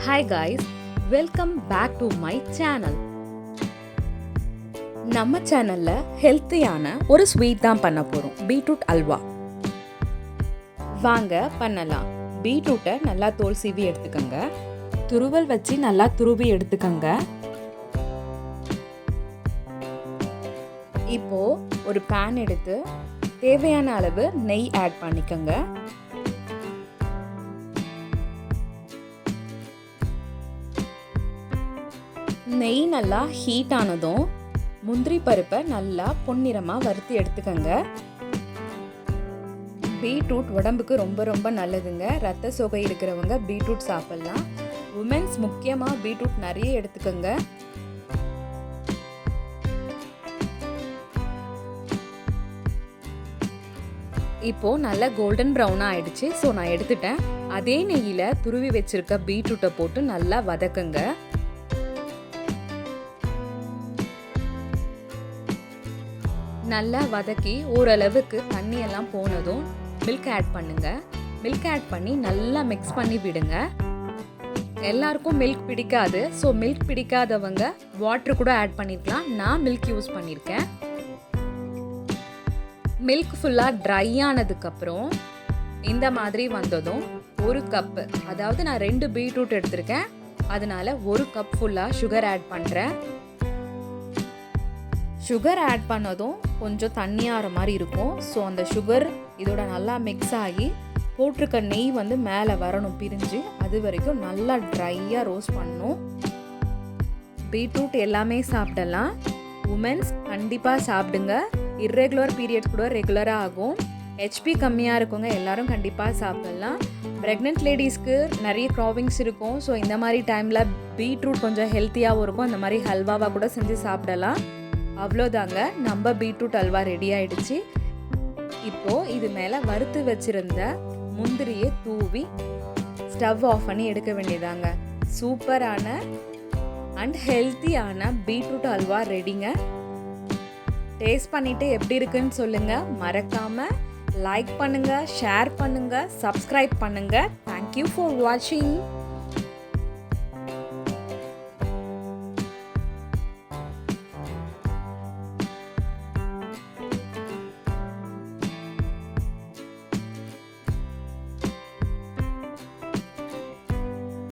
Hi guys, welcome back to my channel. நம்ம சேனல்ல ஹெல்த்தியான ஒரு ஸ்வீட் தான் பண்ண போறோம், பீட்ரூட் அல்வா. வாங்க பண்ணலாம். பீட்ரூட்டை நல்லா தோல் சீவி எடுத்துக்கோங்க. துருவல் வச்சு நல்லா துருவி எடுத்துக்கோங்க. இப்போ ஒரு பேன் எடுத்து தேவையான அளவு நெய் ஆட் பண்ணிக்கோங்க. நெய் நல்லா ஹீட் ஆனதும் முந்திரி பருப்பை நல்லா பொன்னிறமாக வறுத்து எடுத்துக்கோங்க. பீட்ரூட் உடம்புக்கு ரொம்ப ரொம்ப நல்லதுங்க. ரத்த சோகை இருக்கிறவங்க பீட்ரூட் சாப்பிடலாம். உமன்ஸ் முக்கியமாக பீட்ரூட் நிறைய எடுத்துக்கோங்க. இப்போ நல்லா கோல்டன் ப்ரௌனாக ஆயிடுச்சு. ஸோ நான் எடுத்துட்டேன். அதே நெய்யில் துருவி வச்சிருக்க பீட்ரூட்டை போட்டு நல்லா வதக்குங்க. நல்லா வதக்கி ஓரளவுக்கு தண்ணியெல்லாம் போனதும் மில்க் ஆட் பண்ணுங்க. மில்க் ஆட் பண்ணி நல்லா மிக்ஸ் பண்ணி விடுங்க. எல்லாருக்கும் மில்க் பிடிக்காது. ஸோ மில்க் பிடிக்காதவங்க வாட்டர் கூட ஆட் பண்ணிக்கலாம். நான் மில்க் யூஸ் பண்ணியிருக்கேன். மில்க் ஃபுல்லாக ட்ரை ஆனதுக்கப்புறம் இந்த மாதிரி வந்ததும் ஒரு கப்பு, அதாவது நான் 2 பீட்ரூட் எடுத்திருக்கேன், அதனால 1 கப் ஃபுல்லாக சுகர் ஆட் பண்ணுறேன். சுகர் ஆட் பண்ணதும் கொஞ்சம் தண்ணியாகிற மாதிரி இருக்கும். ஸோ அந்த சுகர் இதோட நல்லா மிக்ஸ் ஆகி போட்டிருக்க நெய் வந்து மேலே வரணும் பிரிஞ்சு. அது வரைக்கும் நல்லா ட்ரையாக ரோஸ்ட் பண்ணணும். பீட்ரூட் எல்லாமே சாப்பிடலாம். உமன்ஸ் கண்டிப்பாக சாப்பிடுங்க. இர்ரெகுலர் பீரியட்ஸ் கூட ரெகுலராக ஆகும். ஹெச்பி கம்மியாக இருக்கவங்க எல்லாரும் கண்டிப்பாக சாப்பிடலாம். ப்ரெக்னென்ட் லேடிஸ்க்கு நிறைய க்ராவிங்ஸ் இருக்கும். ஸோ இந்த மாதிரி டைமில் பீட்ரூட் கொஞ்சம் ஹெல்த்தியாகவும் இருக்கும். அந்த மாதிரி ஹல்வாவாக கூட செஞ்சு சாப்பிடலாம். அவ்வளோதாங்க, நம்ம பீட்ரூட் அல்வா ரெடி ஆயிடுச்சு. இப்போது இது மேலே வறுத்து வச்சுருந்த முந்திரியை தூவி ஸ்டவ் ஆஃப் பண்ணி எடுக்க வேண்டியதாங்க. சூப்பரான அண்ட் ஹெல்த்தியான பீட்ரூட் அல்வா ரெடிங்க. டேஸ்ட் பண்ணிவிட்டு எப்படி இருக்குன்னு சொல்லுங்கள். மறக்காமல் லைக் பண்ணுங்கள், ஷேர் பண்ணுங்கள், சப்ஸ்கிரைப் பண்ணுங்கள். தேங்க்யூ ஃபார் வாட்சிங்.